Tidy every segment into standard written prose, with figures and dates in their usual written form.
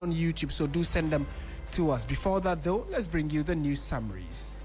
on YouTube, so do send them to us. Before that, though, let's bring you the news summaries.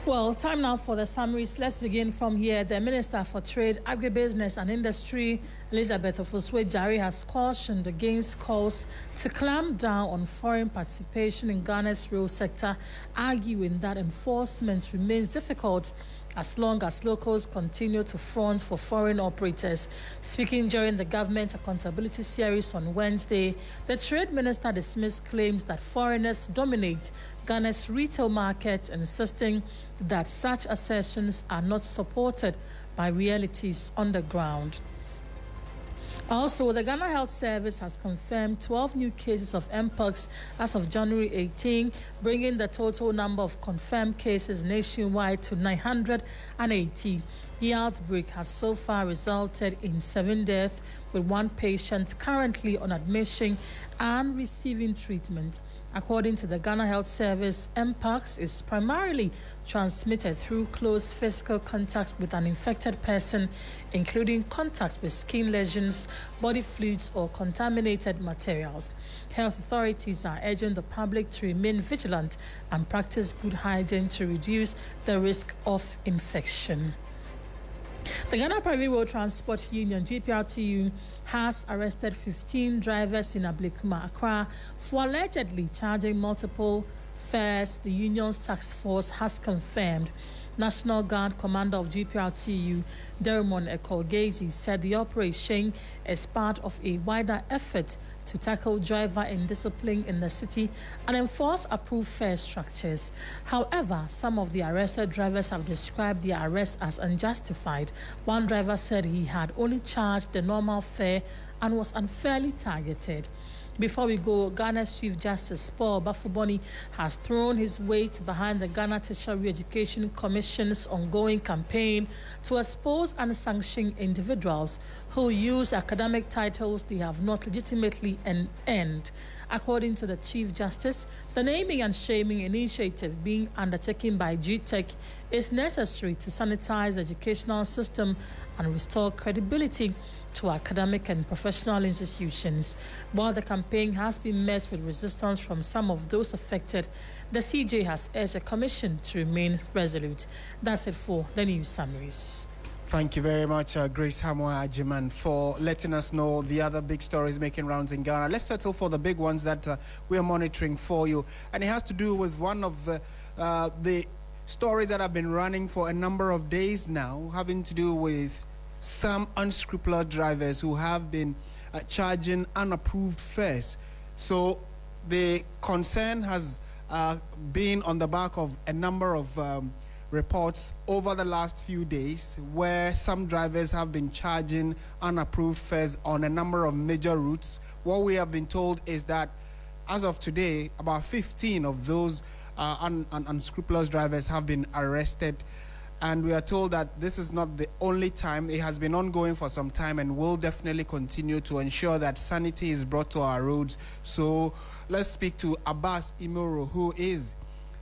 Well, time now for the summaries. Let's begin from here. The Minister for Trade, Agribusiness and Industry, Elizabeth Ofuswe-Jare, has cautioned against calls to clamp down on foreign participation in Ghana's rail sector, arguing that enforcement remains difficult as long as locals continue to front for foreign operators. Speaking during the Government Accountability Series on Wednesday, the Trade Minister dismissed claims that foreigners dominate Ghana's retail market, insisting that such assertions are not supported by realities on the ground. Also, the Ghana Health Service has confirmed 12 new cases of Mpox as of January 18, bringing the total number of confirmed cases nationwide to 980. The outbreak has so far resulted in 7 deaths, with 1 patient currently on admission and receiving treatment. According to the Ghana Health Service, Mpox is primarily transmitted through close physical contact with an infected person, including contact with skin lesions, body fluids, or contaminated materials. Health authorities are urging the public to remain vigilant and practice good hygiene to reduce the risk of infection. The Ghana Private Road Transport Union, GPRTU, has arrested 15 drivers in Ablekuma, Accra, for allegedly charging multiple fares, the union's task force has confirmed. National Guard Commander of GPRTU, Dermon Ekolgezi, said the operation is part of a wider effort to tackle driver indiscipline in the city and enforce approved fare structures. However, some of the arrested drivers have described the arrest as unjustified. One driver said he had only charged the normal fare and was unfairly targeted. Before we go, Ghana's Chief Justice Paul Bafuboni has thrown his weight behind the Ghana Tertiary Education Commission's ongoing campaign to expose and sanction individuals who use academic titles they have not legitimately earned. According to the Chief Justice, the naming and shaming initiative being undertaken by GTech is necessary to sanitize the educational system and restore credibility to academic and professional institutions. While the campaign has been met with resistance from some of those affected, the CJ has urged the Commission to remain resolute. That's it for the news summaries. Thank you very much, Grace Hamwa Ajiman, for letting us know the other big stories making rounds in Ghana. Let's settle for the big ones that we are monitoring for you. And it has to do with one of the stories that have been running for a number of days now, having to do with some unscrupulous drivers who have been charging unapproved fares. So the concern has been on the back of a number of reports over the last few days where some drivers have been charging unapproved fares on a number of major routes. What we have been told is that as of today, about 15 of those unscrupulous drivers have been arrested. And we are told that this is not the only time. It has been ongoing for some time and will definitely continue to ensure that sanity is brought to our roads. So let's speak to Abbas Imoro, who is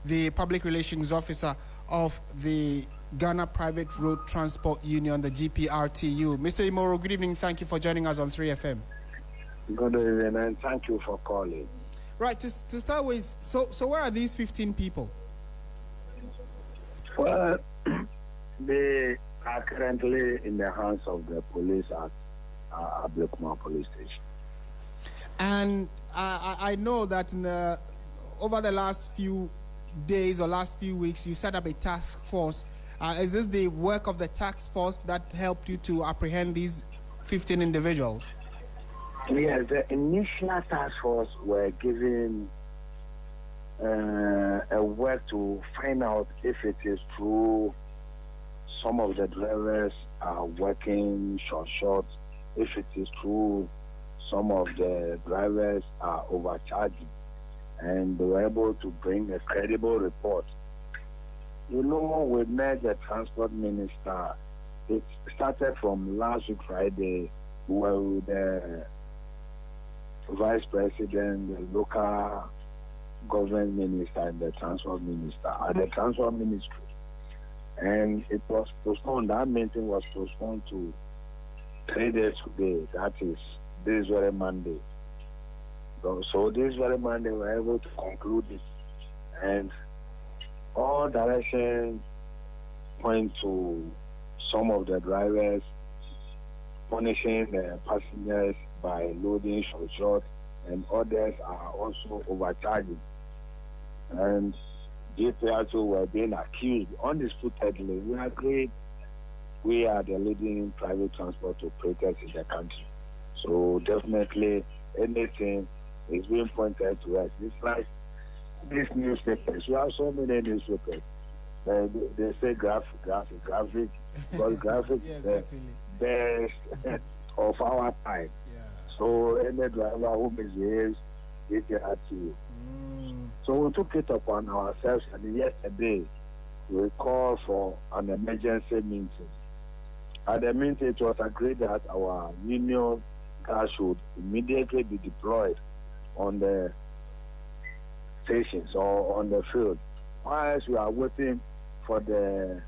the Public Relations Officer of the Ghana Private Road Transport Union, the GPRTU. Mr. Imoro, good evening. Thank you for joining us on 3FM. Good evening, and thank you for calling. Right, to start with, so where are these 15 people? Well, they are currently in the hands of the police at Ablekuma police station. And I know that over the last few days or last few weeks, you set up a task force. Is this the work of the task force that helped you to apprehend these 15 individuals? Yes, the initial task force were given a work to find out if it is true some of the drivers are working short, if it is true some of the drivers are overcharging, and they were able to bring a credible report. You know, we met the transport minister. It started from last week Friday, where the vice president, the local government minister, and the transport minister at the transport ministry. And it was postponed. That meeting was postponed to 3 days today. That is, this very Monday. So this very man, they were able to conclude it. And all directions point to some of the drivers punishing the passengers by loading short, and others are also overcharging. And GPRTU were being accused undisputedly. We agreed we are the leading private transport operators in the country. So definitely anything is being pointed to us. It's like these newspapers. We have so many newspapers. They say graphic, because graphic is the best of our time. Yeah. So any driver who misbehaves, GPRTU. So we took it upon ourselves, and yesterday we called for an emergency meeting. At the meeting, it was agreed that our union car should immediately be deployed on the stations or on the field, whilst we are waiting for the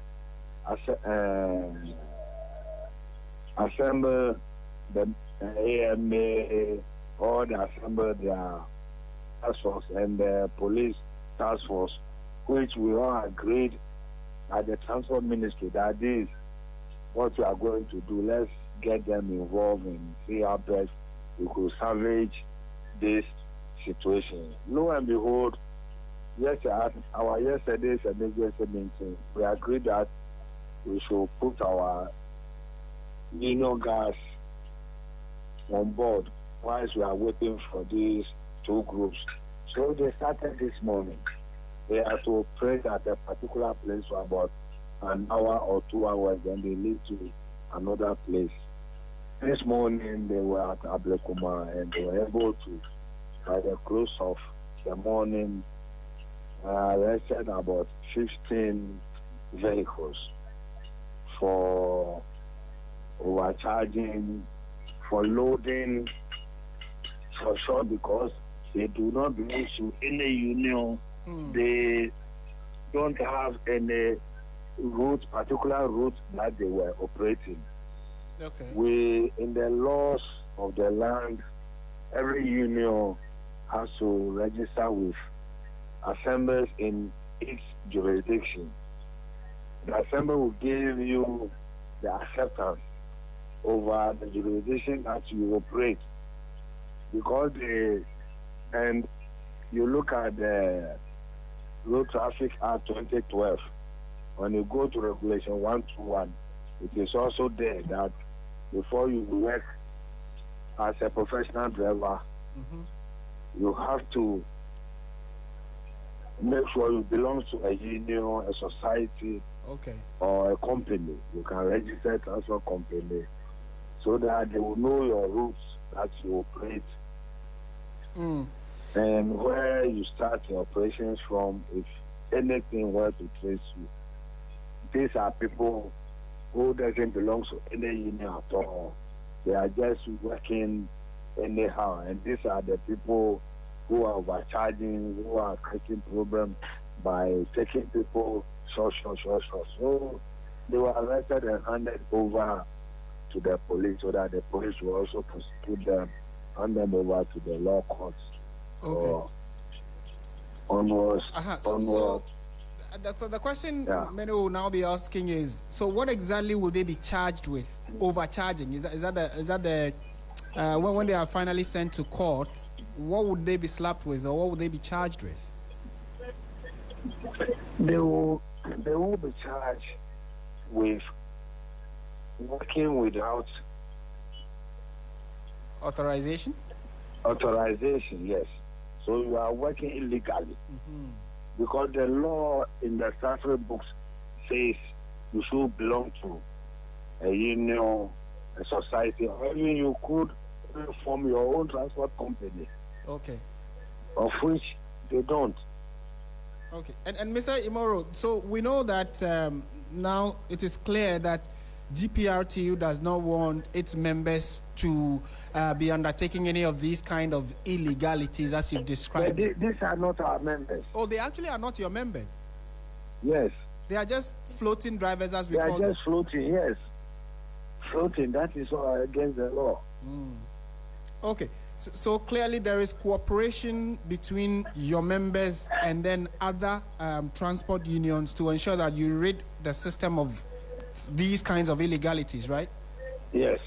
assemble the AMA or the assemble their task force and the police task force, which we all agreed at the transport ministry that this what we are going to do. Let's get them involved and see how best we could salvage this situation. Lo and behold, at our yesterday's emergency meeting, we agreed that we should put our union gas on board whilst we are waiting for these two groups. So they started this morning. They have to operate at a particular place for about an hour or 2 hours, then they leave to another place. This morning they were at Ablekuma, and they were able to, by the close of the morning, arrested about 15 vehicles for overcharging, for loading for sure, because they do not belong to any union. They don't have any particular route that they were operating. Okay. We, in the laws of the land, every union has to register with assemblies in its jurisdiction. The assembly will give you the acceptance over the jurisdiction that you operate, because and you look at the Road Traffic Act 2012. When you go to Regulation 121, it is also there that before you work as a professional driver, you have to make sure you belong to a union, a society, or a company. You can register as a company so that they will know your routes that you operate and where you start your operations from, if anything were to trace you. These are people who doesn't belong to any union at all. They are just working anyhow, and these are the people who are overcharging, who are creating problems by taking people short. So they were arrested and handed over to the police, so that the police will also prosecute them, hand them over to the law courts. Okay. Onwards. So the question many will now be asking is: so what exactly will they be charged with? Overcharging? Is that the when they are finally sent to court? What would they be slapped with, or what would they be charged with? They will be charged with working without authorization. Authorization, yes. So you are working illegally, because the law in the statute books says you should belong to a union, a society, or even you could form your own transport company. Okay. Of which they don't. Okay. And Mr. Imoro, so we know that now it is clear that GPRTU does not want its members to be undertaking any of these kind of illegalities as you've described. These are not our members. Oh, they actually are not your members? Yes. They are just floating drivers, as we call them? They are just floating, yes. Floating, that is all against the law. Okay. So clearly there is cooperation between your members and then other transport unions to ensure that you rid the system of these kinds of illegalities, right? Yes.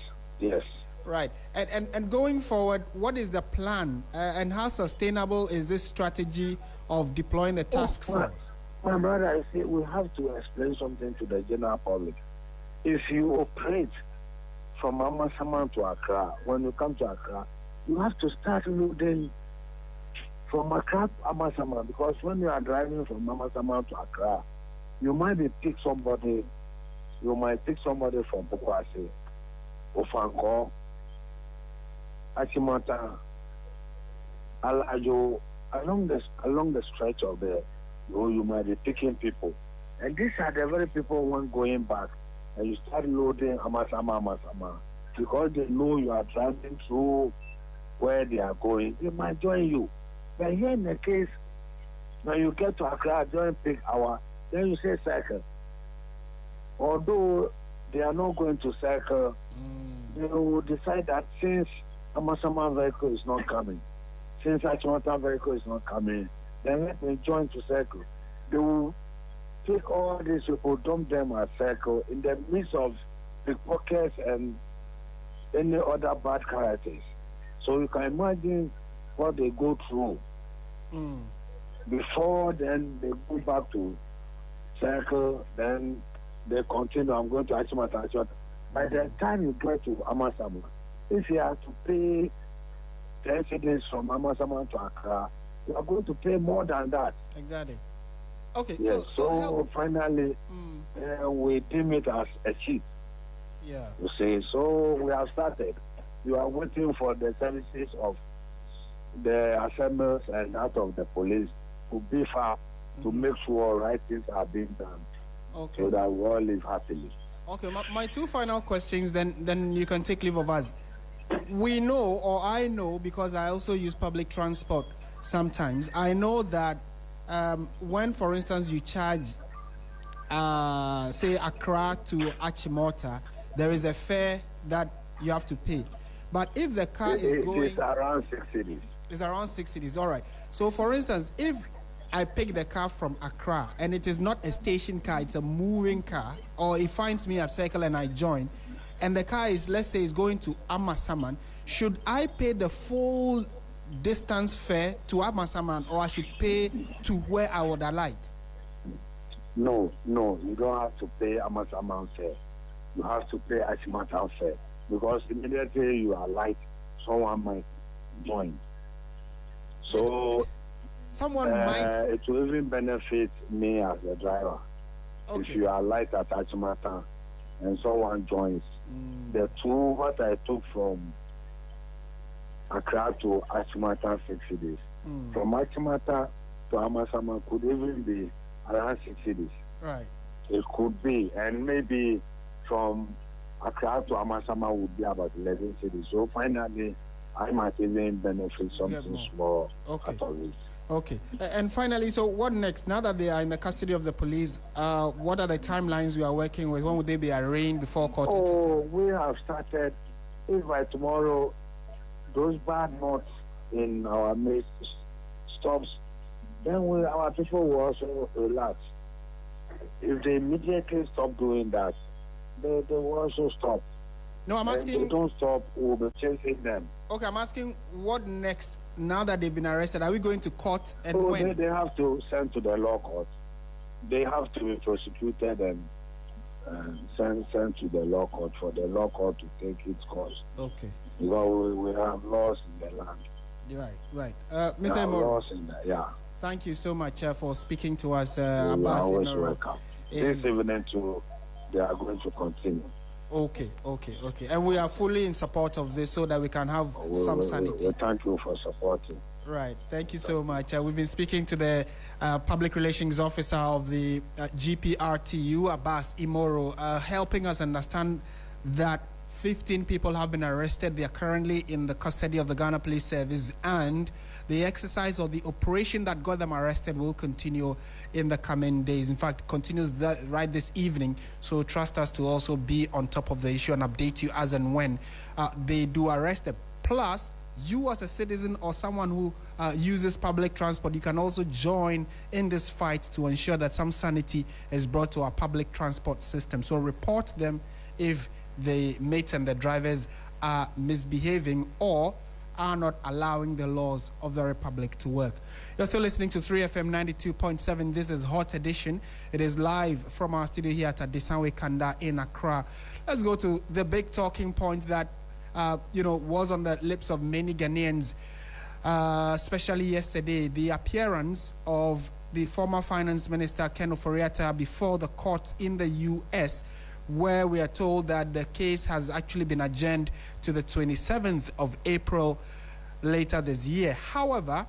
Right. And going forward, what is the plan and how sustainable is this strategy of deploying the task force? My brother, I say we have to explain something to the general public. If you operate from Amasaman to Accra, when you come to Accra, you have to start loading from Accra to Amasaman, because when you are driving from Amasaman to Accra, you might pick somebody from Pokwase, Ofanko, Achimota, Alajo, along the stretch of there, you might be picking people. And these are the very people who want going back. And you start loading Amasama, because they know you are driving through where they are going. They might join you. But here in the case, when you get to Accra during peak hour, then you say cycle. Although they are not going to cycle, they will decide that since Amasama vehicle is not coming, since Achimota vehicle is not coming, then let me join to cycle. They will take all these people, dump them at cycle in the midst of pickpockets and any other bad characters. So you can imagine what they go through. Before then they go back to cycle, then they continue. I'm going to Achimota. By the time you get to Amasama, if you have to pay 10 cedis from Amasama to Accra, you are going to pay more than that. Exactly. Okay. Yes. So finally, we deem it as a cheat. Yeah. You see, so we have started. You are waiting for the services of the assemblies and that of the police to beef up to make sure right things are being done. Okay. So that we all live happily. Okay. My two final questions. Then you can take leave of us. We know, or I know, because I also use public transport sometimes. I know that when, for instance, you charge, say, Accra to Achimota, there is a fare that you have to pay. But if the car is going... It's around 6 cedis. It's around 6 cedis, all right. So, for instance, if I pick the car from Accra and it is not a station car, it's a moving car, or it finds me at Circle and I join, and the car is, let's say, is going to Amasaman, should I pay the full distance fare to Amasaman, or I should pay to where I would alight? No, you don't have to pay Amasaman fare. You have to pay Achimota fare, because immediately you alight, someone might join. So someone might. It will even benefit me as a driver. Okay. If you alight at Achimota and someone joins. The two, what I took from Accra to Achimota 6 cedis. From Achimota to Amasama could even be around 6 cedis. Right. It could be, and maybe from Accra to Amasama would be about 11 cedis. So finally, I might even benefit something small out of it. Okay. And finally, so what next? Now that they are in the custody of the police, what are the timelines we are working with? When would they be arraigned before court? We have started. If by tomorrow those bad notes in our midst stops, then our people will also relax. If they immediately stop doing that, they will also stop. No, I'm asking... If they don't stop, we'll be chasing them. Okay, I'm asking what next now that they've been arrested? Are we going to court and when? They have to send to the law court. They have to be prosecuted and sent to the law court for the law court to take its course. Okay. Because we have laws in the land. Right. Mr. Emoro, yeah. Thank you so much for speaking to us. You are always welcome. This evening too, they are going to continue. Okay. And we are fully in support of this so that we can have some sanity. Thank you for supporting. Right. Thank you so much. We've been speaking to the Public Relations Officer of the GPRTU, Abbas Imoro, helping us understand that 15 people have been arrested. They are currently in the custody of the Ghana Police Service, and the exercise or the operation that got them arrested will continue in the coming days. In fact, continues right this evening. So trust us to also be on top of the issue and update you as and when they do arrest them. Plus, you as a citizen or someone who uses public transport, you can also join in this fight to ensure that some sanity is brought to our public transport system. So report them if the mates and the drivers are misbehaving or are not allowing the laws of the Republic to work. You're still listening to 3FM 92.7. This is Hot Edition. It is live from our studio here at Adisanwe Kanda in Accra. Let's go to the big talking point that was on the lips of many Ghanaians, especially yesterday, the appearance of the former Finance Minister Ken Ofori-Atta before the courts in the U.S., where we are told that the case has actually been adjourned to the 27th of April later this year. However,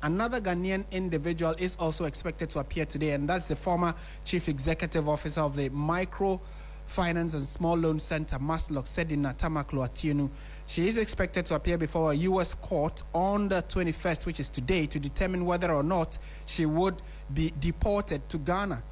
another Ghanaian individual is also expected to appear today, and that's the former Chief Executive Officer of the Microfinance and Small Loan Center, MASLOC, Sedina Tamakloe-Attionu. She is expected to appear before a U.S. court on the 21st, which is today, to determine whether or not she would be deported to Ghana.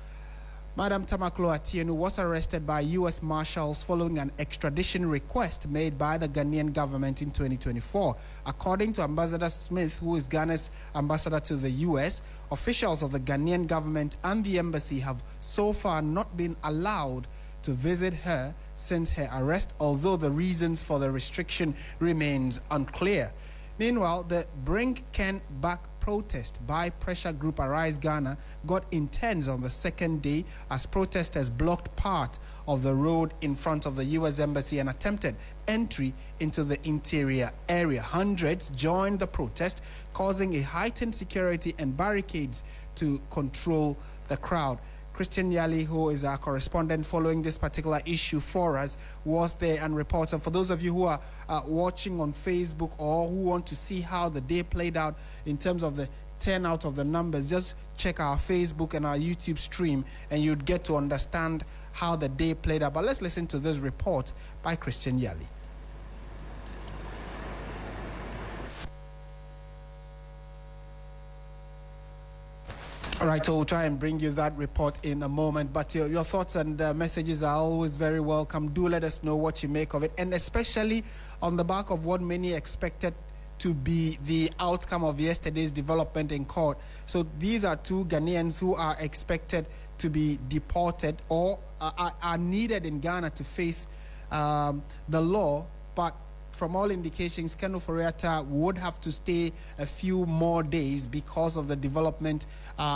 Madam Tamakloe-Attionu was arrested by U.S. Marshals following an extradition request made by the Ghanaian government in 2024. According to Ambassador Smith, who is Ghana's ambassador to the U.S., officials of the Ghanaian government and the embassy have so far not been allowed to visit her since her arrest, although the reasons for the restriction remains unclear. Meanwhile, the Bring Ken Back protest by pressure group Arise Ghana got intense on the second day as protesters blocked part of the road in front of the U.S. Embassy and attempted entry into the interior area. Hundreds joined the protest, causing a heightened security and barricades to control the crowd. Christian Yali, who is our correspondent following this particular issue for us, was there and reports. And for those of you who are watching on Facebook or who want to see how the day played out in terms of the turnout of the numbers, just check our Facebook and our YouTube stream and you'd get to understand how the day played out. But let's listen to this report by Christian Yali. All right, so we'll try and bring you that report in a moment, but your thoughts and messages are always very welcome. Do let us know what you make of it, and especially on the back of what many expected to be the outcome of yesterday's development in court. So these are two Ghanaians who are expected to be deported or are needed in Ghana to face the law, but from all indications, Ken Ofori-Atta would have to stay a few more days because of the development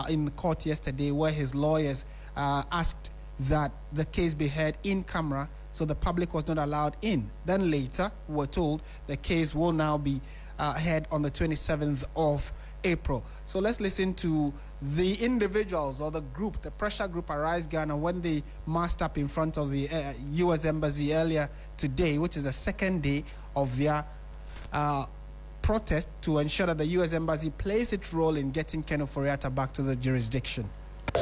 in the court yesterday, where his lawyers asked that the case be heard in camera, so the public was not allowed in. Then later, we were told the case will now be heard on the 27th of April. So let's listen to the individuals or the group, the pressure group Arise Ghana, when they massed up in front of the U.S. Embassy earlier today, which is the second day of their protest to ensure that the U.S. Embassy plays its role in getting Ken Ofori-Atta back to the jurisdiction. They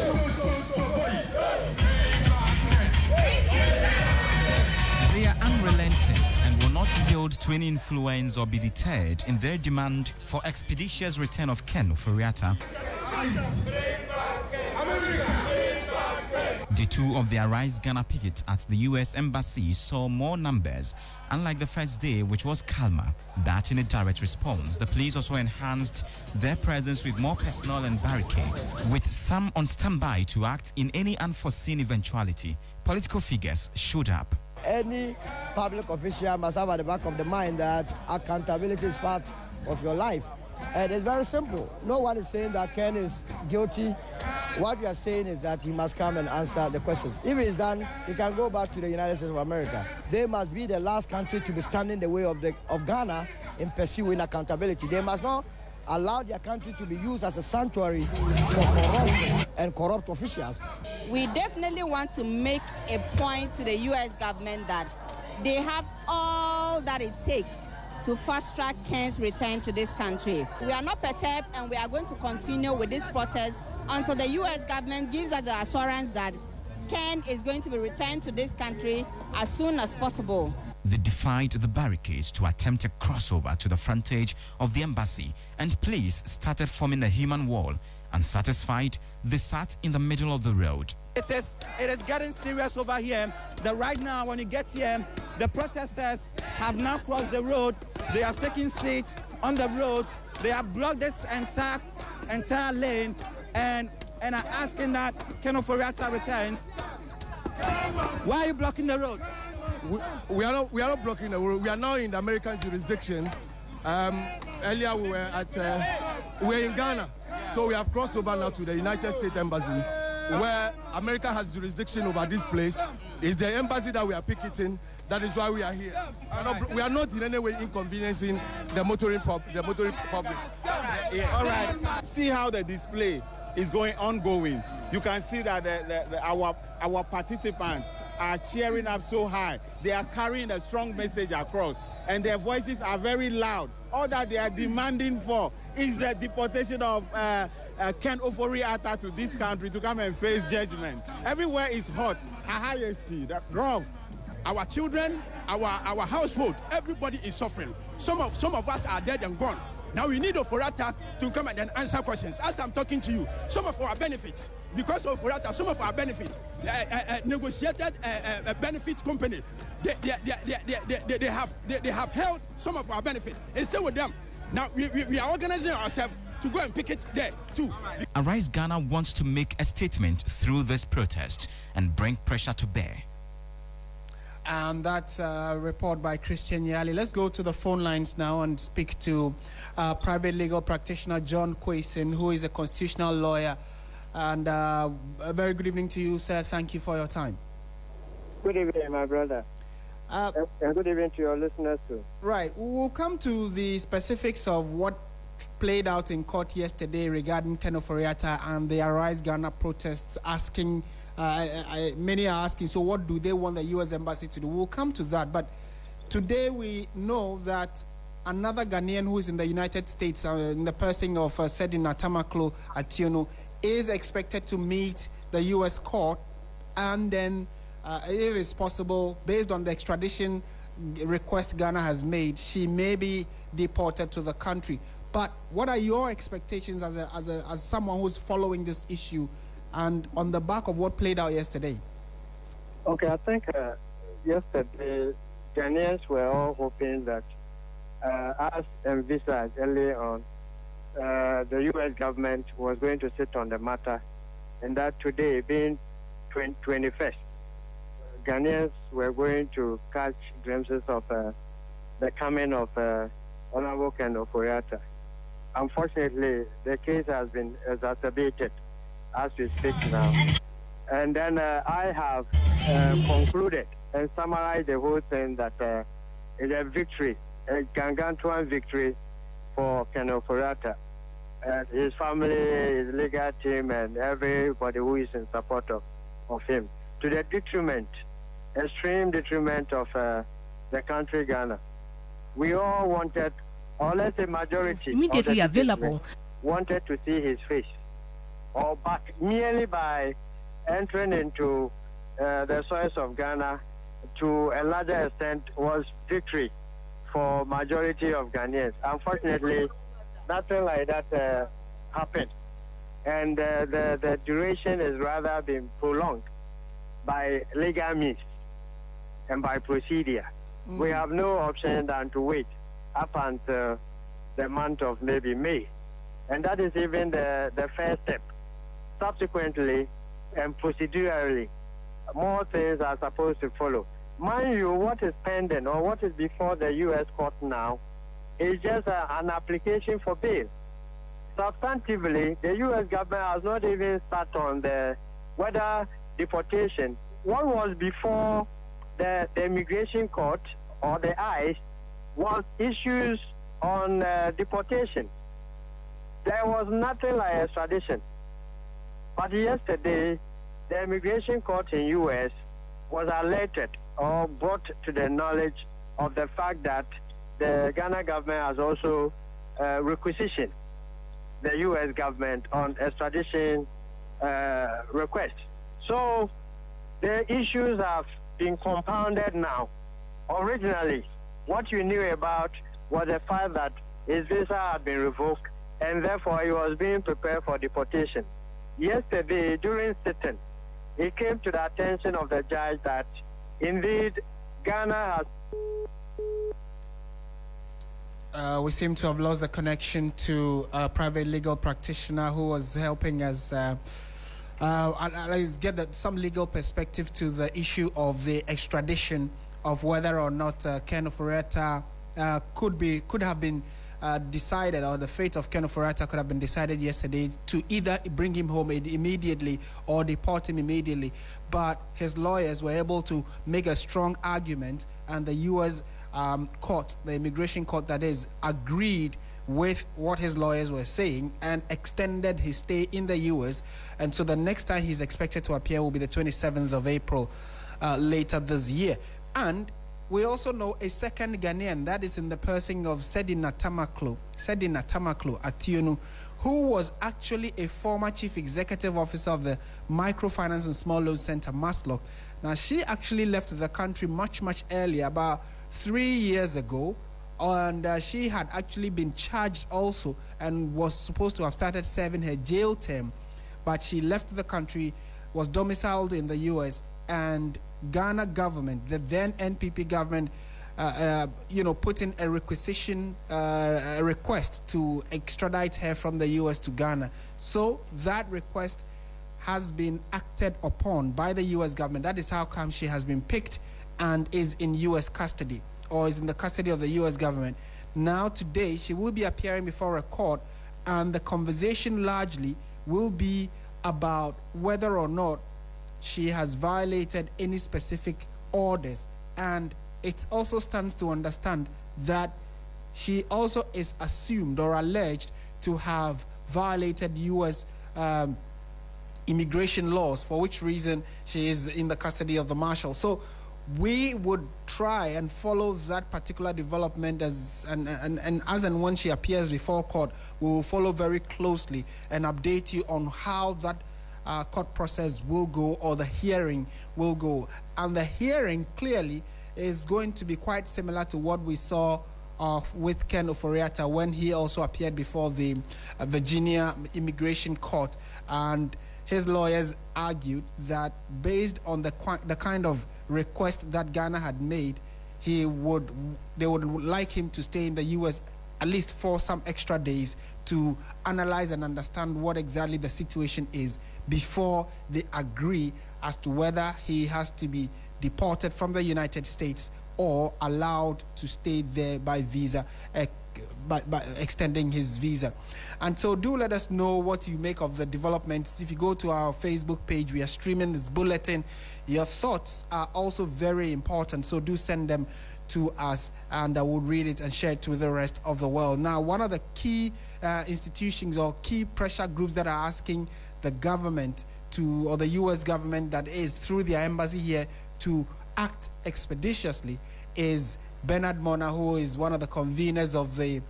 are unrelenting and will not yield to any influence or be deterred in their demand for expeditious return of Ken Ofori-Atta. Day 2 of the Arise Ghana picket at the U.S. Embassy saw more numbers, unlike the first day, which was calmer. That in a direct response, the police also enhanced their presence with more personnel and barricades, with some on standby to act in any unforeseen eventuality. Political figures showed up. Any public official must have at the back of the mind that accountability is part of your life. And it's very simple. No one is saying that Ken is guilty. What we are saying is that he must come and answer the questions. If it's done, he can go back to the United States of America. They must be the last country to be standing in the way of Ghana in pursuing accountability. They must not allow their country to be used as a sanctuary for corruption and corrupt officials. We definitely want to make a point to the U.S. government that they have all that it takes to fast-track Ken's return to this country. We are not perturbed, and we are going to continue with this protest until the U.S. government gives us the assurance that Ken is going to be returned to this country as soon as possible. They defied the barricades to attempt a crossover to the frontage of the embassy, and police started forming a human wall. Unsatisfied, they sat in the middle of the road. It is getting serious over here. Right now, when you get here, the protesters have now crossed the road They are taking seats on the road. They have blocked this entire lane, and are asking that Ken Ofori-Atta returns. Why are you blocking the road? We are not blocking the road. We are now in the American jurisdiction. Earlier we were in Ghana, so we have crossed over now to the United States Embassy, where America has jurisdiction over this place. It's the embassy that we are picketing. That is why we are here. We are not in any way inconveniencing the motoring public. All right. See how the display is ongoing. You can see that our participants are cheering up so high. They are carrying a strong message across, and their voices are very loud. All that they are demanding for is the deportation of Ken Ofori-Atta to this country to come and face judgment. Everywhere is hot. Wrong. Our children, our household, everybody is suffering. Some of us are dead and gone. Now we need Ofori-Atta to come and answer questions. As I'm talking to you, some of our benefits, because of Ofori-Atta, some of our benefits, negotiated benefit company, they have held some of our benefits. It's still with them. Now we are organizing ourselves to go and pick it there too. Arise Ghana wants to make a statement through this protest and bring pressure to bear. And that's a report by Christian Yali. Let's go to the phone lines now and speak to private legal practitioner John Kwesen, who is a constitutional lawyer. And a very good evening to you, sir. Thank you for your time. Good evening, my brother. And good evening to your listeners too. Right. We'll come to the specifics of what played out in court yesterday regarding Ken Ofori-Atta and the Arise Ghana protests, asking many are asking, so what do they want the U.S. Embassy to do? We'll come to that. But today we know that another Ghanaian who is in the United States, in the person of Sedina Tamakloe-Attionu, is expected to meet the U.S. court, and then, if it's possible, based on the extradition request Ghana has made, she may be deported to the country. But what are your expectations as someone who's following this issue, and on the back of what played out yesterday? Okay, I think yesterday Ghanaians were all hoping that, as envisaged early on, the U.S. government was going to sit on the matter, and that today, being 21st, Ghanaians were going to catch glimpses of the coming of Honorable Ken Ofori-Atta. Unfortunately, the case has been exacerbated as we speak now. And then I have concluded and summarized the whole thing that it's a victory, a gargantuan victory for Ken Ofori-Atta, his family, his legal team, and everybody who is in support of him, to the detriment, extreme detriment of the country Ghana. We all wanted, or let's say majority, immediately available, wanted to see his face, or but merely by entering into the soils of Ghana to a larger extent was victory for majority of Ghanaians. Unfortunately, nothing like that happened, and the duration is rather been prolonged by legal means and by procedure. We have no option than to wait up until the month of maybe May, and that is even the first step. Subsequently and procedurally, more things are supposed to follow. Mind you, what is pending or what is before the U.S. court now is just an application for bail. Substantively, the U.S. government has not even started on the whether deportation. What was before the immigration court or the ICE was issues on deportation. There was nothing like extradition. But yesterday, the immigration court in U.S. was alerted or brought to the knowledge of the fact that the Ghana government has also requisitioned the U.S. government on extradition request. So the issues have been compounded now. Originally, what you knew about was the fact that his visa had been revoked, and therefore he was being prepared for deportation. Yesterday, during sitting, it came to the attention of the judge that indeed Ghana has... We seem to have lost the connection to a private legal practitioner who was helping us let's get some legal perspective to the issue of the extradition of whether or not Ken Ofori-Atta could have been decided, or the fate of Ken Ofori-Atta could have been decided yesterday to either bring him home immediately or deport him immediately. But his lawyers were able to make a strong argument, and the U.S. court, the immigration court that is, agreed with what his lawyers were saying and extended his stay in the U.S. And so the next time he's expected to appear will be the 27th of April later this year. And we also know a second Ghanaian, that is in the person of Sedina Tamakloe-Attionu, who was actually a former chief executive officer of the Microfinance and Small Loan Center, MASLOC. Now, she actually left the country much earlier, about 3 years ago, and she had actually been charged also and was supposed to have started serving her jail term, but she left the country, was domiciled in the U.S., and Ghana government, the then NPP government, put in a requisition, a request to extradite her from the U.S. to Ghana. So that request has been acted upon by the U.S. government. That is how come she has been picked and is in U.S. custody, or is in the custody of the U.S. government. Now today, she will be appearing before a court, and the conversation largely will be about whether or not she has violated any specific orders. And it also stands to understand that she also is assumed or alleged to have violated U.S. immigration laws, for which reason she is in the custody of the marshal. So we would try and follow that particular development as and when she appears before court, we will follow very closely and update you on how that court process will go, or the hearing will go. And the hearing clearly is going to be quite similar to what we saw with Ken Ofori-Atta when he also appeared before the Virginia Immigration Court. And his lawyers argued that based on the kind of request that Ghana had made, they would like him to stay in the U.S. at least for some extra days to analyze and understand what exactly the situation is before they agree as to whether he has to be deported from the United States or allowed to stay there by visa, by extending his visa. And so do let us know what you make of the developments. If you go to our Facebook page, we are streaming this bulletin. Your thoughts are also very important, so do send them to us, and I will read it and share it with the rest of the world. Now, one of the key institutions or key pressure groups that are asking the government or the U.S. government, that is through their embassy here, to act expeditiously is Bernard Mona, who is one of the conveners of the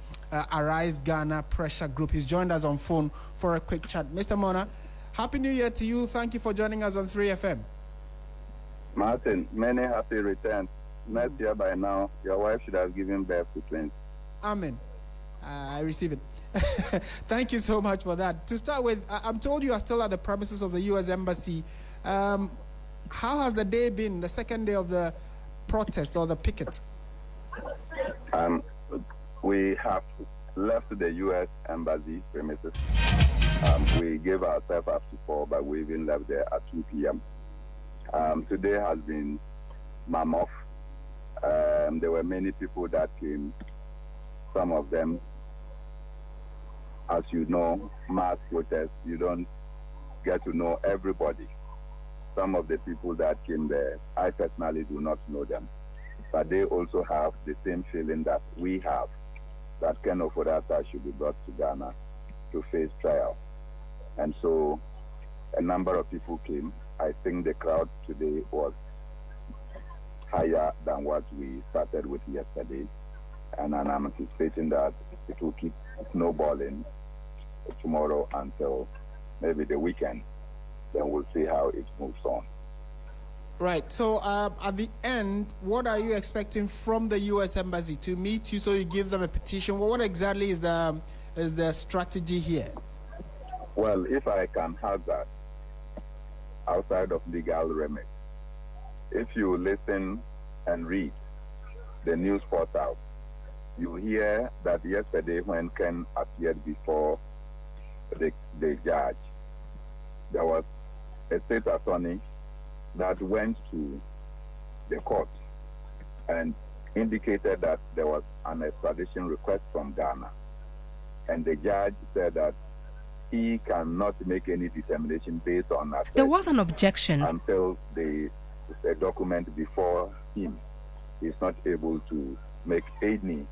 Arise Ghana pressure group. He's joined us on phone for a quick chat. Mr. Mona, Happy New Year to you. Thank you for joining us on 3FM. Martin, many happy returns. Next year by now, your wife should have given birth to twins. Amen. I receive it. Thank you so much for that. To start with, I'm told you are still at the premises of the U.S. Embassy. How has the day been, the second day of the protest or the picket? We have left the U.S. Embassy premises. We gave ourselves up to 4, but we even left there at 2 p.m. Today has been mammoth. There were many people that came. Some of them, as you know, mass protests, you don't get to know everybody. Some of the people that came there, I personally do not know them, but they also have the same feeling that we have, that Ken Ofori-Atta should be brought to Ghana to face trial. And so a number of people came. I think the crowd today was higher than what we started with yesterday, and I'm anticipating that it will keep snowballing tomorrow until maybe the weekend. Then we'll see how it moves on. Right. So at the end, what are you expecting from the U.S. Embassy to meet you so you give them a petition? Well, what exactly is the strategy here? Well, if I can have that outside of legal remit, if you listen and read the news portals, you hear that yesterday when Ken appeared before the judge, there was a state attorney that went to the court and indicated that there was an extradition request from Ghana. And the judge said that he cannot make any determination based on that. There was an objection. Until the document before him is not able to make any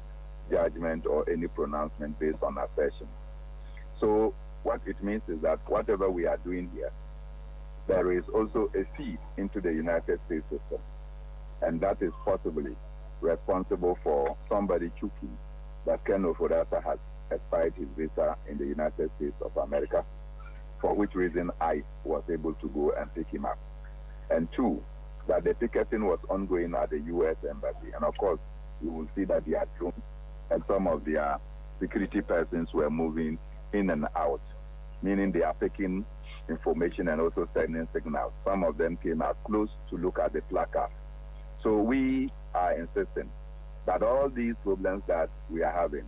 judgment or any pronouncement based on assertion. So what it means is that whatever we are doing here, there is also a feed into the United States system. And that is possibly responsible for somebody choosing that Ken Ofori-Atta has expired his visa in the United States of America, for which reason I was able to go and pick him up. And two, that the picketing was ongoing at the U.S. Embassy. And of course, you will see that they are drones and some of their security persons were moving in and out, meaning they are picking information and also sending signals. Some of them came out close to look at the placard. So we are insisting that all these problems that we are having,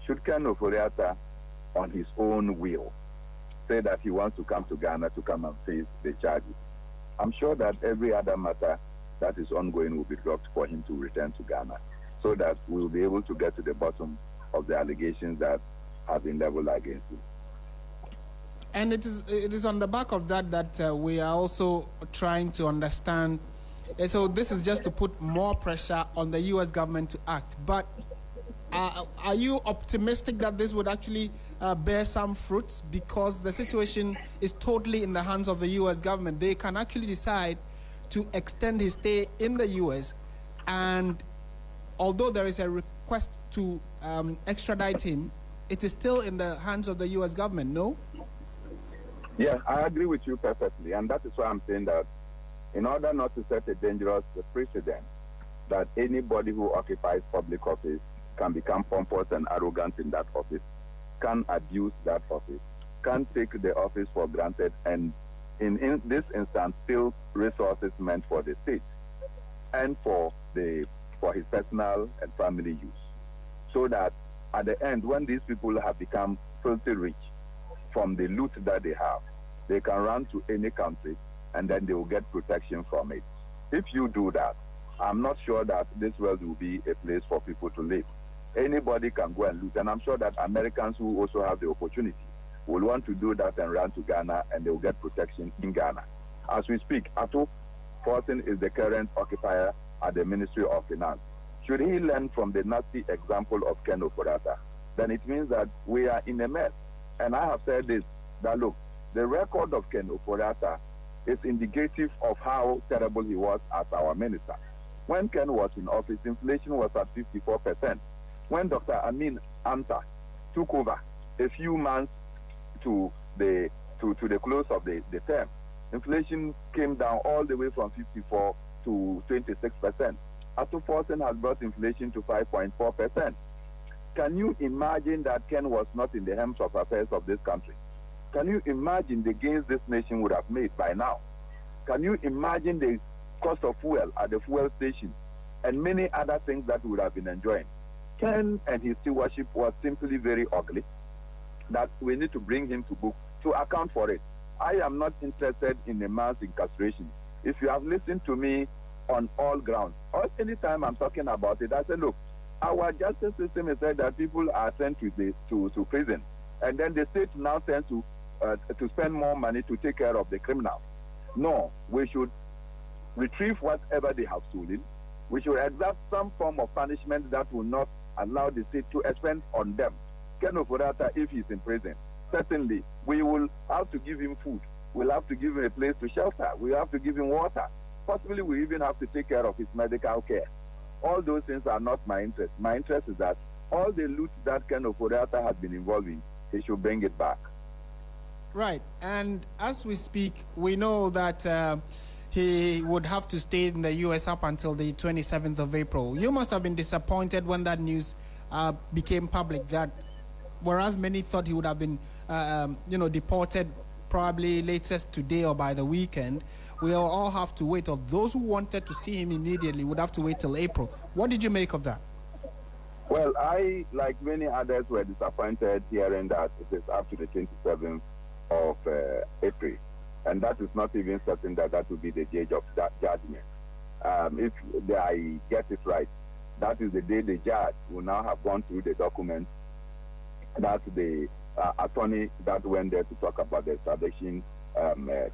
should Ken Ofori-Atta on his own will say that he wants to come to Ghana to come and face the charges, I'm sure that every other matter that is ongoing will be dropped for him to return to Ghana, so that we will be able to get to the bottom of the allegations that have been leveled against him. And it is on the back of that we are also trying to understand. So this is just to put more pressure on the U.S. government to act. But are you optimistic that this would actually bear some fruits? Because the situation is totally in the hands of the U.S. government. They can actually decide to extend his stay in the U.S. And although there is a request to extradite him, it is still in the hands of the U.S. government, no? Yeah, I agree with you perfectly. And that is why I'm saying that in order not to set a dangerous precedent that anybody who occupies public office can become pompous and arrogant in that office, can abuse that office, can take the office for granted, and in this instance, steal resources meant for the state and for his personal and family use. So that at the end, when these people have become filthy rich from the loot that they have, they can run to any country and then they will get protection from it. If you do that, I'm not sure that this world will be a place for people to live. Anybody can go and loot, and I'm sure that Americans who also have the opportunity will want to do that and run to Ghana, and they will get protection in Ghana. As we speak, Atto Forson is the current occupier at the Ministry of Finance. Should he learn from the nasty example of Ken Ofori-Atta, then it means that we are in a mess. And I have said this, that look, the record of Ken Ofori-Atta is indicative of how terrible he was as our minister. When Ken was in office, inflation was at 54%. When Dr. Amin Anta took over a few months to the close of the term, inflation came down all the way from 54 to 26%. Atto Forson has brought inflation to 5.4%. Can you imagine that Ken was not in the helm of affairs of this country? Can you imagine the gains this nation would have made by now? Can you imagine the cost of fuel at the fuel station and many other things that we would have been enjoying? Ken and his stewardship was simply very ugly, that we need to bring him to book to account for it. I am not interested in a mass incarceration. If you have listened to me on all grounds, or anytime I'm talking about it, I say, look, our justice system is said that people are sent to prison, and then the state now tends to spend more money to take care of the criminals. No, we should retrieve whatever they have stolen. We should exact some form of punishment that will not allow the state to expend on them. Ken Ofori-Atta, if he's in prison, certainly we will have to give him food. We'll have to give him a place to shelter. We'll have to give him water. Possibly we even have to take care of his medical care. All those things are not my interest. My interest is that all the loot that Ken Ofori-Atta has been involved in, he should bring it back. Right. And as we speak, we know that he would have to stay in the U.S. up until the 27th of April. You must have been disappointed when that news became public, that whereas many thought he would have been, deported probably latest today or by the weekend, we'll all have to wait. Or those who wanted to see him immediately would have to wait till April. What did you make of that? Well, I, like many others, were disappointed hearing that it is up to the 27th of April. And that is not even certain that that will be the gauge of that judgment. If I get it right, that is the day the judge will now have gone through the documents that the attorney that went there to talk about the extradition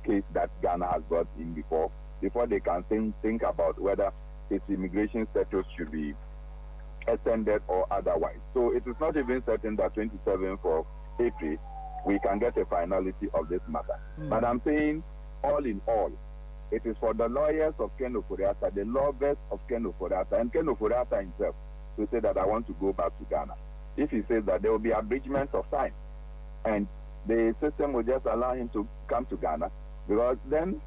case that Ghana has brought in before they can think about whether its immigration status should be extended or otherwise. So it is not even certain that 27th of April we can get a finality of this matter. But I'm saying, all in all, it is for the lawyers of Ken Ofori-Atta, the lovers of Ken Ofori-Atta, and Ken Ofori-Atta himself to say that I want to go back to Ghana. If he says that there will be abridgment of time, and the system will just allow him to come to Ghana, because then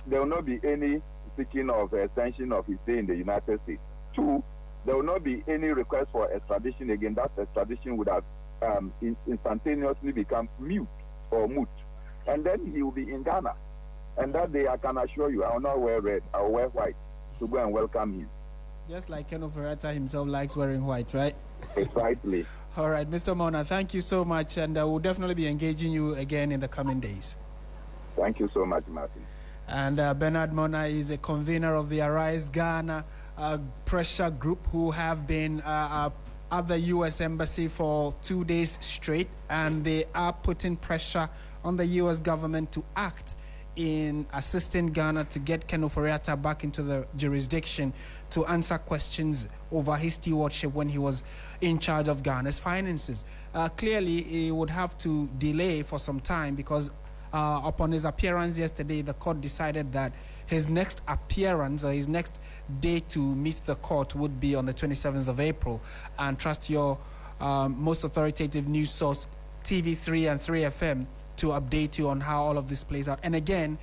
there will not be any seeking of extension of his stay in the United States. 2, there will not be any request for extradition again. That extradition would have instantaneously become mute or moot. And then he will be in Ghana. And that day, I can assure you, I will not wear red, I will wear white to go and welcome him. Just like Ken Ofori-Atta himself likes wearing white, right? Precisely. All right, Mr. Mona, thank you so much, and we'll definitely be engaging you again in the coming days. Thank you so much, Martin. And Bernard Mona is a convener of the Arise Ghana pressure group, who have been at the U.S. Embassy for 2 days straight, and they are putting pressure on the U.S. government to act in assisting Ghana to get Ken Ofori-Atta back into the jurisdiction to answer questions over his stewardship when he was in charge of Ghana's finances. Clearly, he would have to delay for some time, because upon his appearance yesterday, the court decided that his next appearance, or his next day to meet the court, would be on the 27th of April. And trust your most authoritative news source, TV3 and 3FM, to update you on how all of this plays out. And again,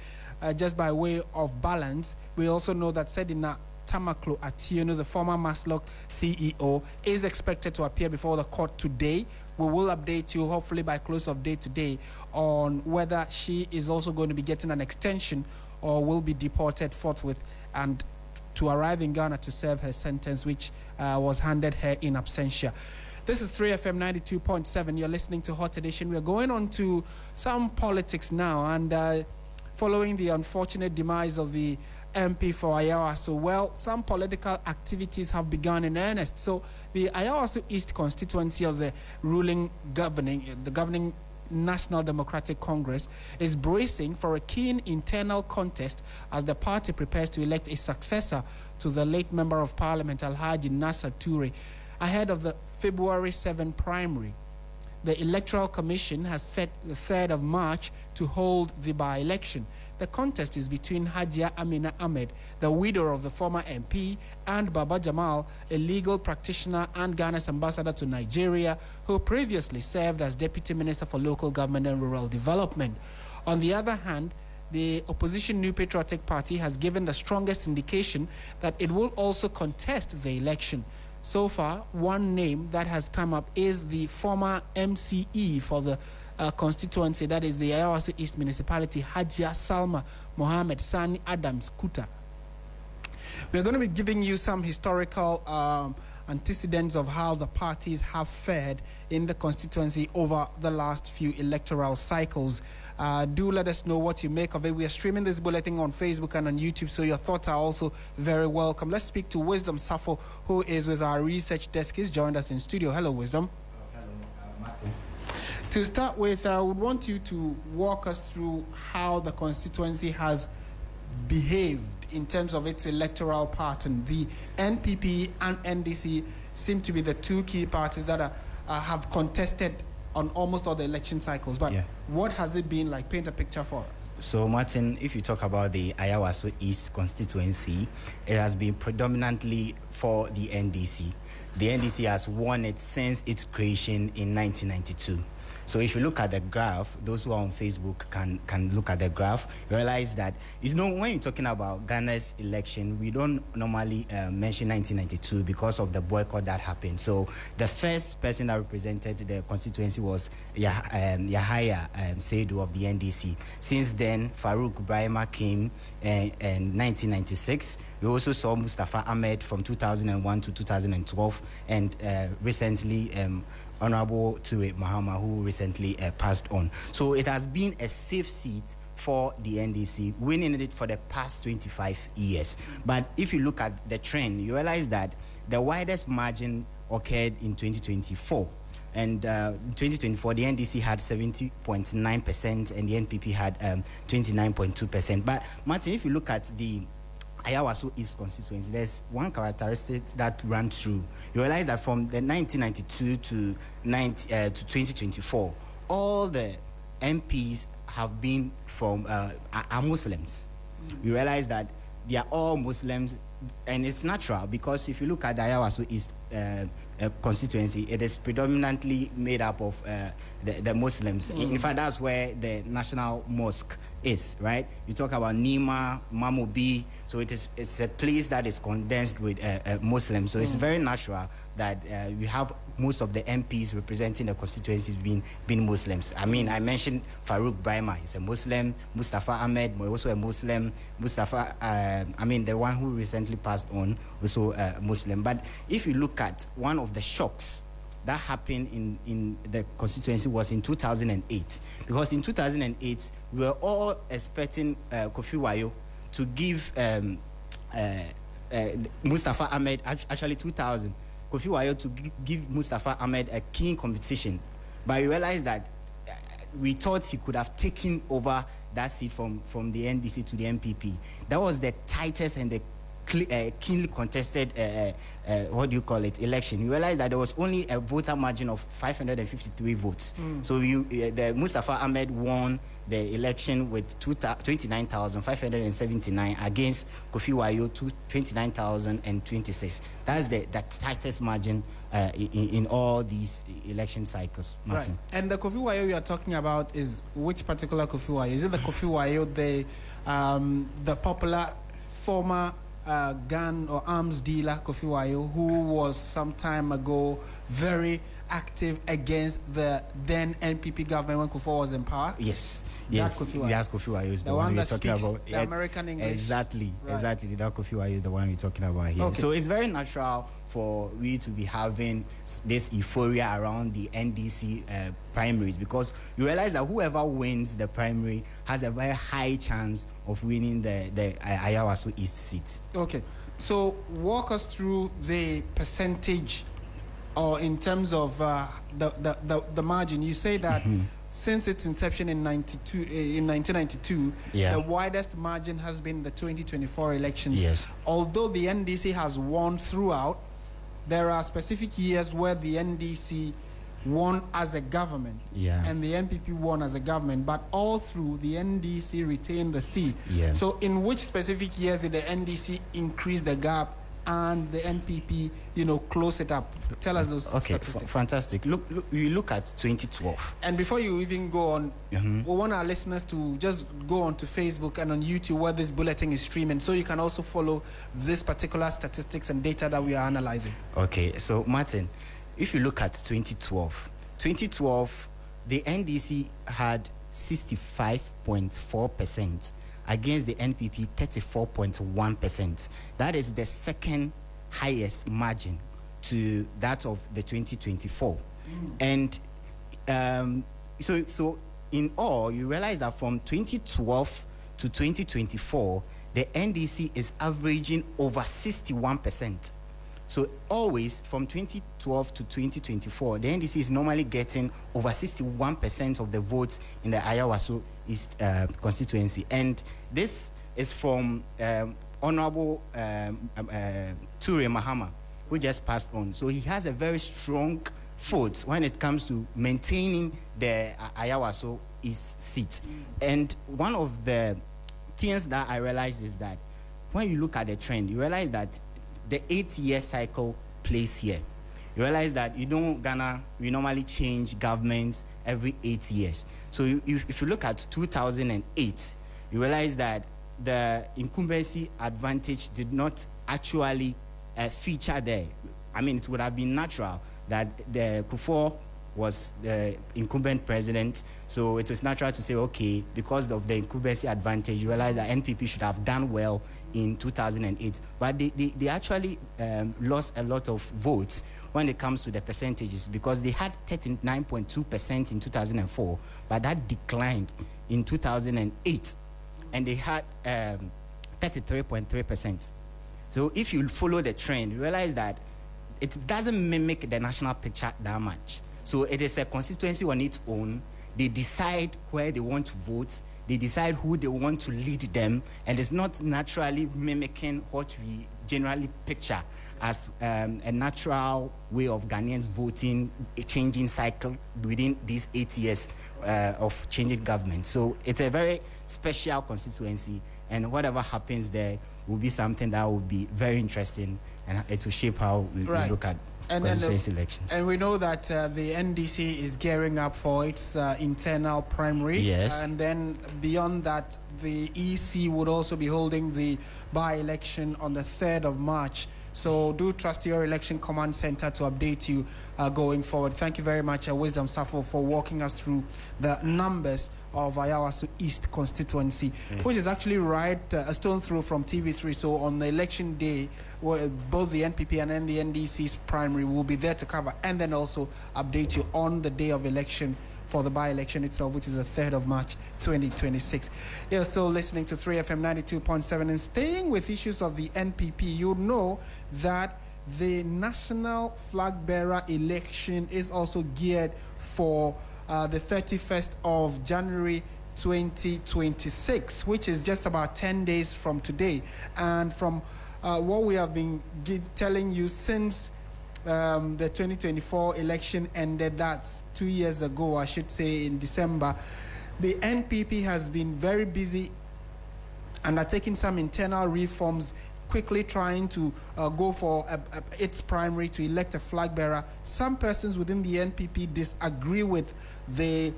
just by way of balance, we also know that Sedina Tamakloe-Attionu, the former MASLOC CEO, is expected to appear before the court today. We will update you, hopefully by close of day today, on whether she is also going to be getting an extension or will be deported forthwith and to arrive in Ghana to serve her sentence, which was handed her in absentia. This is 3FM 92.7. You're listening to Hot Edition. We're going on to some politics now, and following the unfortunate demise of the MP for Ayawaso, well, some political activities have begun in earnest. So the Ayawaso East constituency of the governing National Democratic Congress is bracing for a keen internal contest as the party prepares to elect a successor to the late Member of Parliament, Alhaji Nasser Toure, ahead of the February 7 primary. The Electoral Commission has set the 3rd of March to hold the by-election. The contest is between Hajia Amina Ahmed, the widow of the former MP, and Baba Jamal, a legal practitioner and Ghana's ambassador to Nigeria, who previously served as Deputy Minister for Local Government and Rural Development. On the other hand, the opposition New Patriotic Party has given the strongest indication that it will also contest the election. So far, one name that has come up is the former MCE for the constituency, that is the Ayawaso East Municipality, Hajia Salma Mohammed Sani Adams Kuta. We're going to be giving you some historical antecedents of how the parties have fared in the constituency over the last few electoral cycles. Do let us know what you make of it. We are streaming this bulletin on Facebook and on YouTube, so your thoughts are also very welcome. Let's speak to Wisdom Safo, who is with our research desk. He's joined us in studio. Hello, Wisdom. Hello, Martin. To start with, I would want you to walk us through how the constituency has behaved in terms of its electoral pattern. The NPP and NDC seem to be the two key parties that have contested on almost all the election cycles. But what has it been like? Paint a picture for us. So, Martin, if you talk about the Ayawaso East constituency, it has been predominantly for the NDC. The NDC has won it since its creation in 1992. So if you look at the graph, those who are on Facebook can look at the graph, realize that, when you're talking about Ghana's election, we don't normally mention 1992 because of the boycott that happened. So the first person that represented the constituency was Ayawaso Asiedu of the NDC. Since then, Farouk Brahima came in 1996. We also saw Mustafa Ahmed from 2001 to 2012, and recently Honorable Toure Mahama, who recently passed on. So it has been a safe seat for the NDC, winning it for the past 25 years. But if you look at the trend, you realize that the widest margin occurred in 2024. And in 2024, the NDC had 70.9% and the NPP had 29.2%. But Martin, if you look at the Ayawaso East constituency, there's one characteristic that ran through. You realize that from the 1992 to 2024, all the MPs have been from are Muslims. You realize that they are all Muslims, and it's natural because if you look at the Ayawaso East constituency, it is predominantly made up of the Muslims. In fact, that's where the National Mosque is, right? You talk about Nima, Mamobi, so it's a place that is condensed with Muslims. So it's very natural that we have most of the MPs representing the constituencies being Muslims. I mean, I mentioned Farouk Brahima, he's a Muslim. Mustafa Ahmed, also a Muslim. Mustafa, the one who recently passed on, also a Muslim. But if you look at one of the shocks that happened in the constituency was in 2008. Because in 2008, we were all expecting Kofi Wayo to give Mustafa Ahmed, actually 2000, Kofi Wayo to give Mustafa Ahmed a keen competition. But we realized that we thought he could have taken over that seat from the NDC to the MPP. That was the tightest and the keenly contested election. You realize that there was only a voter margin of 553 votes. So the Mustafa Ahmed won the election with 29,579 against Kofi Wayo 29,026. That's the tightest margin in all these election cycles, Martin. Right. And the Kofi Wayo you are talking about is which particular Kofi Wayo? Is it the Kofi Wayo, the popular former gun or arms dealer Kofi Wayo, who was some time ago very active against the then NPP government when Kufuor was in power? Yes. Kofi Wayo is the one we're that talking speaks about. the American English. Exactly. That Kofi Wayo is the one we're talking about here. Okay. So it's very natural for we to be having this euphoria around the NDC primaries, because you realize that whoever wins the primary has a very high chance of winning the Ayawaso East seat. Okay. So walk us through the percentage, or in terms of the margin. You say that since its inception in 1992, the widest margin has been the 2024 elections. Yes. Although the NDC has won throughout, there are specific years where the NDC won as a government and the NPP won as a government, but all through the NDC retained the seat. So in which specific years did the NDC increase the gap and the NPP, close it up? Tell us those statistics. Fantastic. We look at 2012. And before you even go on, we want our listeners to just go on to Facebook and on YouTube where this bulletin is streaming, so you can also follow this particular statistics and data that we are analyzing. Okay, so Martin, if you look at 2012, the NDC had 65.4%. against the NPP 34.1%. That is the second highest margin to that of the 2024. And so in all, you realize that from 2012 to 2024, the NDC is averaging over 61%. So always from 2012 to 2024, the NDC is normally getting over 61% of the votes in the Ayawaso East constituency. And this is from Honorable Toure Mahama, who just passed on. So he has a very strong foot when it comes to maintaining the Ayawaso East seat. And one of the things that I realized is that when you look at the trend, you realize that the 8-year cycle plays here. you realize that Ghana, we normally change governments every 8 years. So if you look at 2008, you realize that the incumbency advantage did not actually feature there. I mean, it would have been natural that the Kufuor was the incumbent president, so it was natural to say, okay, because of the incumbency advantage, you realize that NPP should have done well in 2008. But they actually lost a lot of votes when it comes to the percentages, because they had 39.2% in 2004, but that declined in 2008, and they had 33.3%. So if you follow the trend, you realize that it doesn't mimic the national picture that much. So it is a constituency on its own. They decide where they want to vote. They decide who they want to lead them. And it's not naturally mimicking what we generally picture as a natural way of Ghanaians voting, a changing cycle within these 8 years of changing government. So it's a very special constituency, and whatever happens there will be something that will be very interesting, and it will shape how we look at constituency elections. And we know that the NDC is gearing up for its internal primary. Yes. And then beyond that, the EC would also be holding the by-election on the 3rd of March. So do trust your election command center to update you going forward. Thank you very much, Wisdom Safo, for walking us through the numbers of Ayawaso East constituency, which is actually right a stone throw from TV3. So on the election day, both the NPP and then the NDC's primary will be there to cover, and then also update you on the day of election for the by-election itself, which is the 3rd of March 2026. You're still listening to 3FM 92.7, and staying with issues of the NPP, you know that the national flag bearer election is also geared for the 31st of January 2026, which is just about 10 days from today. And from what we have been telling you since the 2024 election ended, that's 2 years ago, I should say, in December, the NPP has been very busy undertaking some internal reforms, quickly trying to go for its primary to elect a flag bearer. Some persons within the NPP disagree with the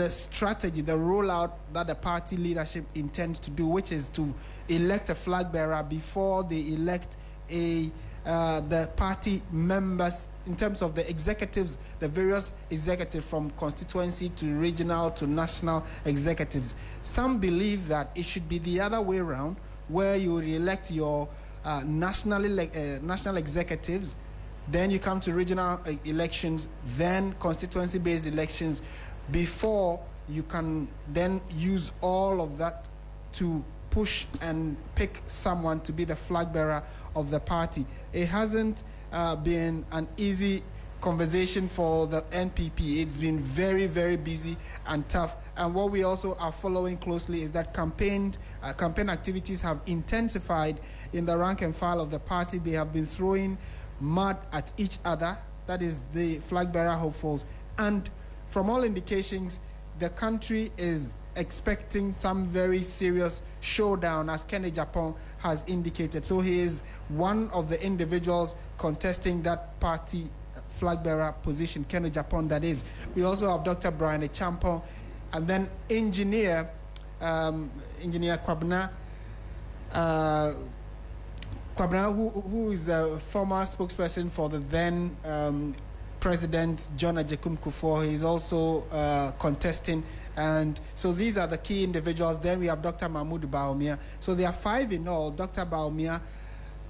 strategy, the rollout that the party leadership intends to do, which is to elect a flag bearer before they elect the party members in terms of the executives, the various executives from constituency to regional to national executives. Some believe that it should be the other way around, where you elect your national executives, then you come to regional elections, then constituency-based elections, before you can then use all of that to push and pick someone to be the flag bearer of the party. It hasn't been an easy conversation for the NPP. It's been very, very busy and tough. And what we also are following closely is that campaign activities have intensified in the rank and file of the party. They have been throwing mud at each other, that is the flag bearer hopefuls. And from all indications, the country is expecting some very serious showdown, as Kenny Japan has indicated. So he is one of the individuals contesting that party flag bearer position, Kenny Japan, that is. We also have Dr. Brian Echampong, and then Engineer Kwabena, who is a former spokesperson for the then President John Agyekum Kufuor. He's also contesting. And so these are the key individuals. Then we have Dr. Mahmoud Baumia. So there are 5 in all. Dr. Baumia,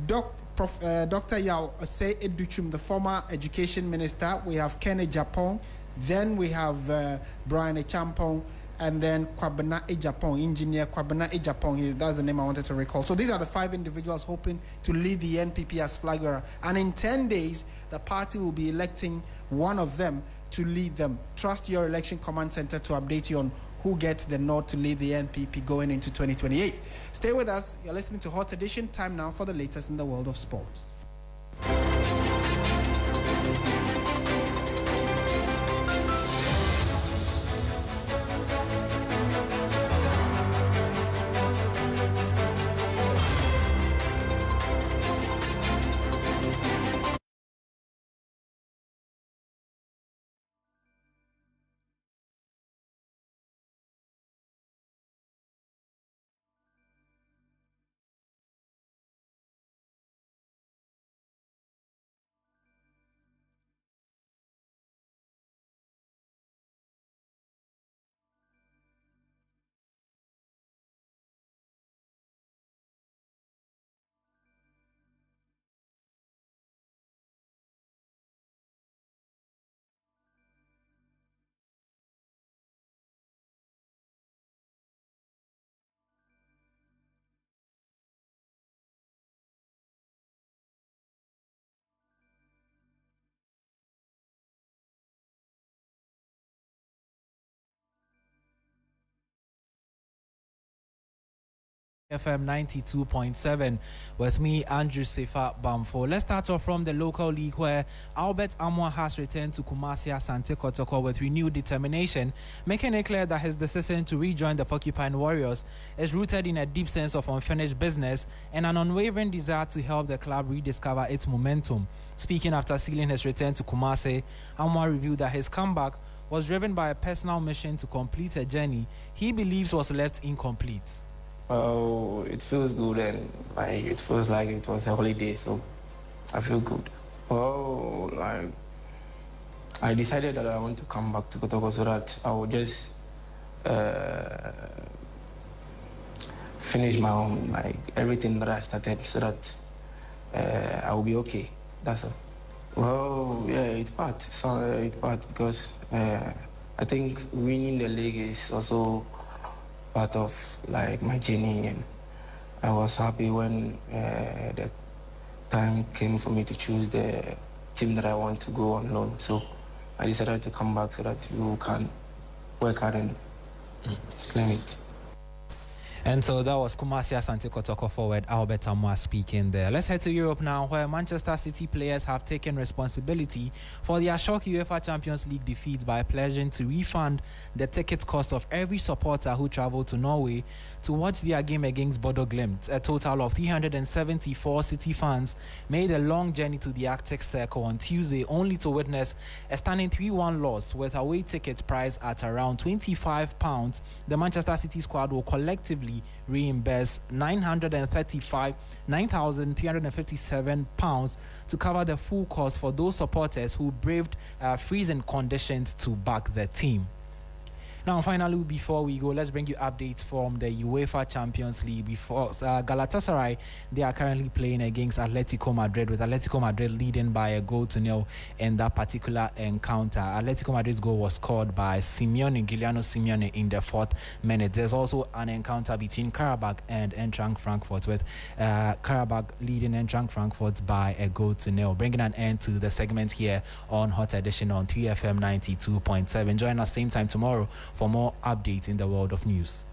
Dr. Ayawaso East, the former education minister. We have Kenny Japan. Then we have Brian Echampong, and then Kwabena Ejapong, Engineer Kwabena Ejapong. That's the name I wanted to recall. So these are the 5 individuals hoping to lead the NPP as flag bearer. And in 10 days, the party will be electing one of them to lead them. Trust your election command center to update you on who gets the nod to lead the NPP going into 2028. Stay with us. You're listening to Hot Edition. Time now for the latest in the world of sports. FM 92.7 with me, Andrew Sefa Bamfo. Let's start off from the local league where Albert Amwa has returned to Kumasi Asante Kotoko with renewed determination, making it clear that his decision to rejoin the Porcupine Warriors is rooted in a deep sense of unfinished business and an unwavering desire to help the club rediscover its momentum. Speaking after sealing his return to Kumasi, Amwa revealed that his comeback was driven by a personal mission to complete a journey he believes was left incomplete. Oh, it feels good and it feels like it was a holiday, so I feel good. Oh, I decided that I want to come back to Kotoko so that I will just finish my own, everything that I started, so that I will be okay. That's all. Well, yeah, it's part. It's part because I think winning the league is also part of my journey, and I was happy when the time came for me to choose the team that I want to go on loan. So I decided to come back so that you can work hard and claim it. And so that was Kumasi Asante Kotoko forward Albert Amwa speaking there. Let's head to Europe now, where Manchester City players have taken responsibility for their shock UEFA Champions League defeat by pledging to refund the ticket cost of every supporter who travelled to Norway to watch their game against Bodo Glimt. A total of 374 City fans made a long journey to the Arctic Circle on Tuesday, only to witness a stunning 3-1 loss with away ticket price at around £25. The Manchester City squad will collectively reimburse £9,357 to cover the full cost for those supporters who braved freezing conditions to back the team. Now, finally, before we go, let's bring you updates from the UEFA Champions League. Before Galatasaray, they are currently playing against Atletico Madrid, with Atletico Madrid leading by a 1-0 in that particular encounter. Atletico Madrid's goal was scored by Giuliano Simeone in the 4th minute. There's also an encounter between Karabakh and Eintracht Frankfurt, with Karabakh leading Eintracht Frankfurt by a 1-0, bringing an end to the segment here on Hot Edition on 3FM 92.7. Join us same time tomorrow for more updates in the world of news.